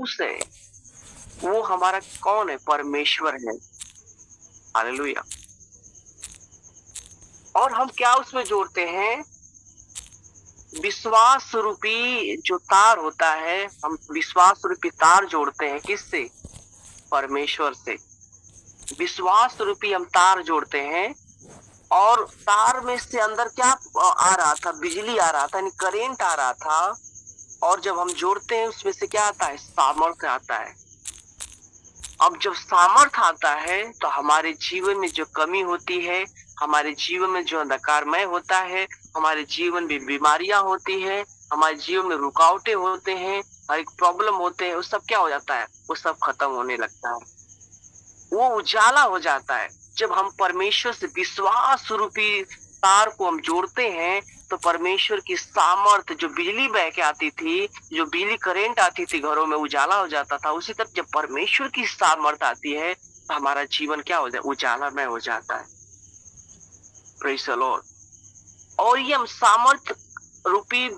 Source है, वो हमारा कौन है? परमेश्वर है। हालेलुया। और हम क्या उसमें जोड़ते हैं? विश्वास रूपी जो तार होता है, हम विश्वास रूपी तार जोड़ते हैं। किससे? परमेश्वर से। विश्वास रूपी हम तार जोड़ते हैं, और तार में से अंदर क्या आ रहा था? बिजली आ रहा था, यानी करेंट आ रहा था। और जब हम जोड़ते हैं उसमें से क्या आता है? सामर्थ्य आता है। अब जब सामर्थ्य आता है तो हमारे जीवन में जो कमी होती है, हमारे जीवन में जो अंधकारमय होता है, हमारे जीवन में बीमारियां होती है, हमारे जीवन में रुकावटें होते हैं, हर एक प्रॉब्लम होते हैं, वो सब क्या हो जाता है? वो सब खत्म होने लगता है, वो उजाला हो जाता है। जब हम परमेश्वर से विश्वास रूपी तार को हम जोड़ते हैं तो परमेश्वर की सामर्थ, जो बिजली बह के आती थी, जो बिजली करंट आती थी, घरों में उजाला हो जाता था, उसी तरह जब परमेश्वर की सामर्थ आती है तो हमारा जीवन क्या हो जाए? उजालामय हो जाता है। Praise the Lord. और ये हम सामर्थ रूपी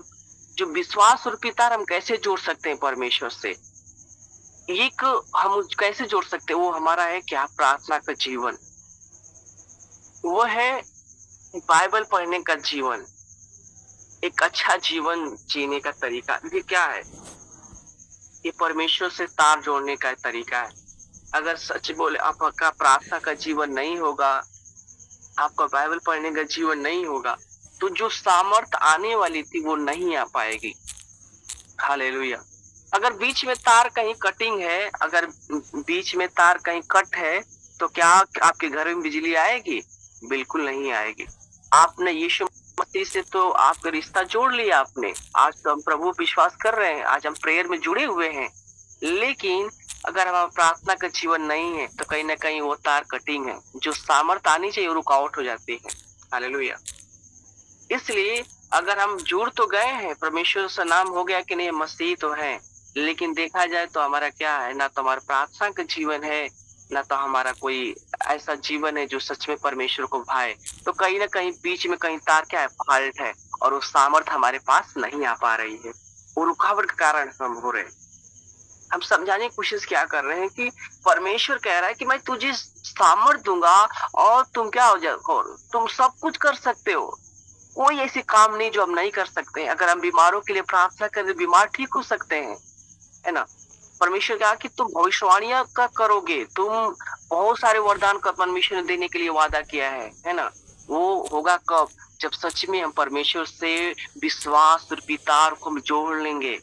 जो विश्वास रूपी तार हम कैसे जोड़ सकते हैं परमेश्वर से? एक हम कैसे जोड़ सकते हैं? वो हमारा है क्या? प्रार्थना का जीवन। वो है बाइबल पढ़ने का जीवन, एक अच्छा जीवन जीने का तरीका। ये क्या है? ये परमेश्वर से तार जोड़ने का तरीका है। अगर सच बोले आपका प्रार्थना का जीवन नहीं होगा, आपका बाइबल पढ़ने का जीवन नहीं होगा, तो जो सामर्थ आने वाली थी वो नहीं आ पाएगी। हालेलुया। अगर बीच में तार कहीं कटिंग है, अगर बीच में तार कहीं कट है, तो क्या आपके घर में बिजली आएगी? बिल्कुल नहीं आएगी। आपने यीशु मसीह से तो आपका रिश्ता जोड़ लिया आपने। आज तो हम प्रभु विश्वास कर रहे हैं, आज हम प्रेयर में जुड़े हुए हैं, लेकिन अगर हमारा प्रार्थना का जीवन नहीं है तो कहीं ना कहीं वो तार कटिंग है। जो सामर्थ आनी चाहिए वो रुकावट हो जाती है। हालेलुया। इसलिए अगर हम जुड़ तो गए हैं, परमेश्वर से नाम हो गया कि नहीं, मसीह तो है, लेकिन देखा जाए तो हमारा क्या है? ना तो हमारा प्रार्थना का जीवन है, ना तो हमारा कोई ऐसा जीवन है जो सच में परमेश्वर को भाए। तो कहीं ना कहीं बीच में कहीं तार क्या है? फॉल्ट है, और वो सामर्थ हमारे पास नहीं आ पा रही है। वो रुकावट के कारण हम हो रहे हैं। हम समझाने की कोशिश क्या कर रहे हैं कि परमेश्वर कह रहा है कि मैं तुझे सामर्थ दूंगा और तुम क्या हो जाओ? तुम सब कुछ कर सकते हो। कोई ऐसी काम नहीं जो हम नहीं कर सकते हैं। अगर हम बीमारों के लिए प्रार्थना करें, बीमार ठीक हो सकते हैं, है ना? परमेश्वर कहा कि तुम भविष्यवाणियां का करोगे, तुम बहुत सारे वरदान का परमेश्वर ने देने के लिए वादा किया है ना? वो होगा कब? जब सच में हम परमेश्वर से विश्वास रूपी तार को हम जोड़ लेंगे।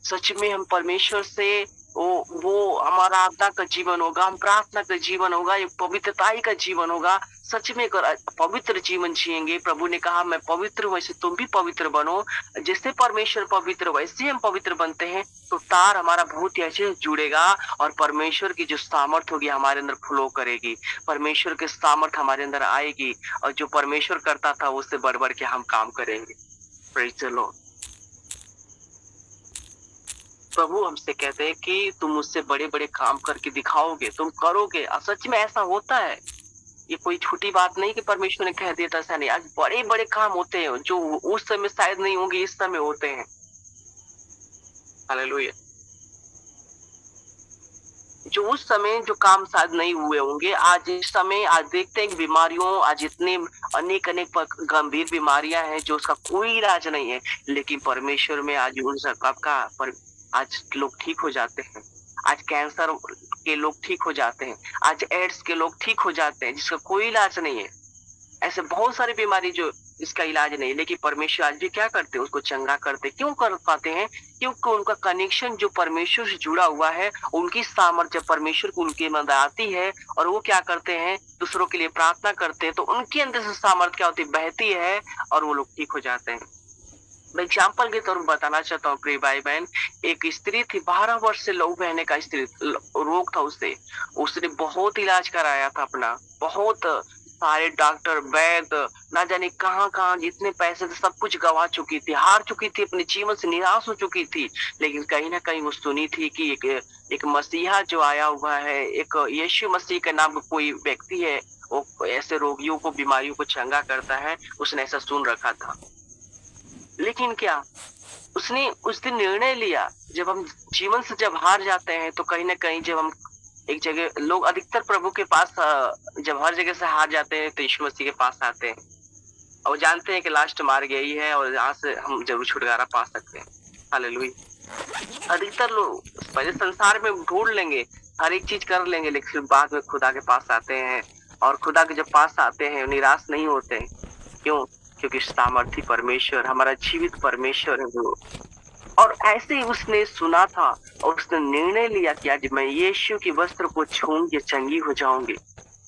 सच में हम परमेश्वर से वो हमारा आत्मा का जीवन होगा, हम प्रार्थना का जीवन होगा, एक पवित्रताई का जीवन होगा। सच में पवित्र जीवन जिएंगे। प्रभु ने कहा मैं पवित्र हूं, वैसे तुम भी पवित्र बनो। जैसे परमेश्वर पवित्र वैसे हम पवित्र बनते हैं, तो तार हमारा बहुत ही अच्छे से जुड़ेगा, और परमेश्वर की जो सामर्थ होगी हमारे अंदर फ्लो करेगी। परमेश्वर की सामर्थ हमारे अंदर आएगी, और जो परमेश्वर करता था उससे बढ़ बढ़ के हम काम करेंगे। Praise the Lord. प्रभु हमसे कहते हैं कि तुम मुझसे बड़े बड़े काम करके दिखाओगे, तुम करोगे। और सच में ऐसा होता है। ये कोई छोटी बात नहीं कि परमेश्वर ने कह दिया था, ऐसा नहीं। आज बड़े बड़े काम होते हैं जो उस समय शायद नहीं होंगे, इस समय होते हैं। हालेलुया। जो उस समय जो काम शायद नहीं हुए होंगे, आज इस समय आज देखते हैं कि बीमारियों, आज इतने अनेक अनेक गंभीर बीमारियां हैं जो उसका कोई इलाज नहीं है, लेकिन परमेश्वर में आज उन सबका आज लोग ठीक हो जाते हैं। आज कैंसर के लोग ठीक हो जाते हैं, आज एड्स के लोग ठीक हो जाते हैं, जिसका कोई इलाज नहीं है। ऐसे बहुत सारी बीमारी जो इसका इलाज नहीं, लेकिन परमेश्वर आज भी क्या करते हैं? उसको चंगा करते। क्यों कर पाते हैं? क्योंकि उनका कनेक्शन जो परमेश्वर से जुड़ा हुआ है, उनकी सामर्थ्य परमेश्वर को उनके अंदर आती है, और वो क्या करते हैं? दूसरों के लिए प्रार्थना करते हैं, तो उनके अंदर से सामर्थ्य क्या होती है? बहती है, और वो लोग ठीक हो जाते हैं। मैं एग्जाम्पल के तौर पर बताना चाहता हूँ प्रिय भाई बहन। एक स्त्री थी, 12 वर्ष से लहू बहने का स्त्री रोग था उससे। उसने बहुत इलाज कराया था अपना, बहुत सारे डॉक्टर वैद्य ना जाने कहाँ कहाँ जितने पैसे थे सब कुछ गवा चुकी थी, हार चुकी थी, अपने जीवन से निराश हो चुकी थी। लेकिन कहीं ना कहीं वो सुनी थी कि एक मसीहा जो आया हुआ है, एक यीशु मसीह के नाम का कोई व्यक्ति है, वो ऐसे रोगियों को, बीमारियों को चंगा करता है। उसने ऐसा सुन रखा था। लेकिन क्या उसने उस दिन निर्णय लिया। जब हम जीवन से जब हार जाते हैं तो कहीं ना कहीं जब हम एक जगह, लोग अधिकतर प्रभु के पास जब हर जगह से हार जाते हैं तो यीशु मसीह के पास आते हैं और वो जानते हैं कि लास्ट मार्ग यही है और यहाँ से हम जरूर छुटकारा पा सकते हैं। हालेलुया। अधिकतर लोग पहले संसार में ढूंढ लेंगे, हर एक चीज कर लेंगे, लेकिन फिर बाद में खुदा के पास आते हैं और खुदा के जब पास आते हैं निराश नहीं होते हैं। क्यों? क्योंकि सामर्थी परमेश्वर, हमारा जीवित परमेश्वर है वो। और ऐसे ही उसने सुना था और उसने निर्णय लिया कि आज मैं यीशु के वस्त्र को छूंगी, चंगी हो जाऊंगी।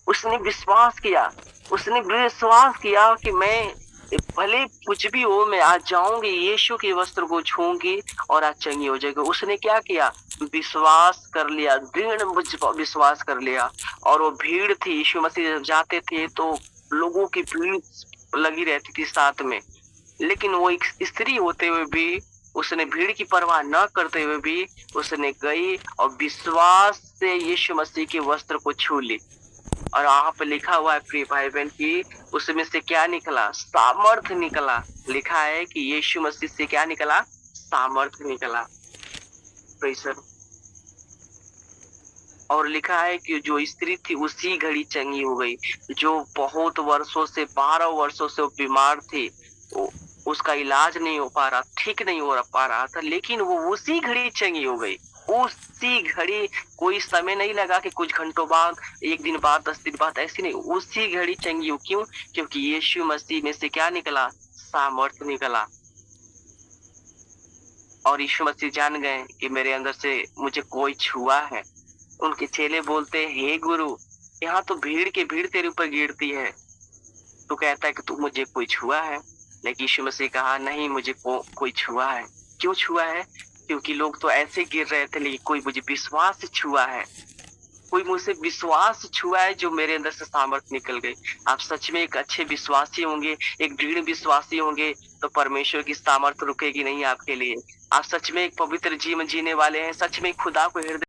उसने विश्वास किया, उसने विश्वास किया कि मैं भले कुछ भी हो, मैं आज जाऊंगी, यीशु के वस्त्र को छूंगी और आज चंगी हो जाएगी। उसने क्या किया? विश्वास कर लिया, दृढ़ विश्वास कर लिया। और वो भीड़ थी, यीशु मसीह जब जाते थे तो लोगों की भीड़ लगी रहती थी साथ में, लेकिन वो एक स्त्री होते हुए भी उसने भीड़ की परवाह न करते हुए भी उसने गई और विश्वास से यीशु मसीह के वस्त्र को छू ली। और वहां पे लिखा हुआ है प्रिय भाई बहन की उसमें से क्या निकला? सामर्थ निकला। लिखा है कि यीशु मसीह से क्या निकला? सामर्थ निकला। Praise the Lord. और लिखा है कि जो स्त्री थी उसी घड़ी चंगी हो गई, जो बहुत वर्षों से 12 वर्षों से वो बीमार थी, उसका इलाज नहीं हो पा रहा, ठीक नहीं हो पा रहा था, लेकिन वो उसी घड़ी चंगी हो गई। उसी घड़ी, कोई समय नहीं लगा कि कुछ घंटों बाद, एक दिन बाद, 10 दिन बाद, ऐसी नहीं, उसी घड़ी चंगी हो। क्यों? क्योंकि यीशु मसीह में से क्या निकला? सामर्थ निकला। और यीशु मसीह जान गए कि मेरे अंदर से मुझे कोई छुआ है। उनके चेले बोलते हैं, हे गुरु, यहाँ तो भीड़ की भीड़ तेरे ऊपर गिरती है, तू कहता है कि तू मुझे कोई छुआ है। लेकिन यीशु मसीह कहा, नहीं, मुझे कोई छुआ है। क्यों छुआ है? क्योंकि लोग तो ऐसे गिर रहे थे, लेकिन कोई मुझे विश्वास से छुआ है, कोई मुझसे विश्वास छुआ है, जो मेरे अंदर से सामर्थ निकल गई। आप सच में एक अच्छे विश्वासी होंगे, एक दृढ़ विश्वासी होंगे, तो परमेश्वर की सामर्थ रुकेगी नहीं आपके लिए। आप सच में एक पवित्र जीवन जीने वाले हैं, सच में खुदा को हृदय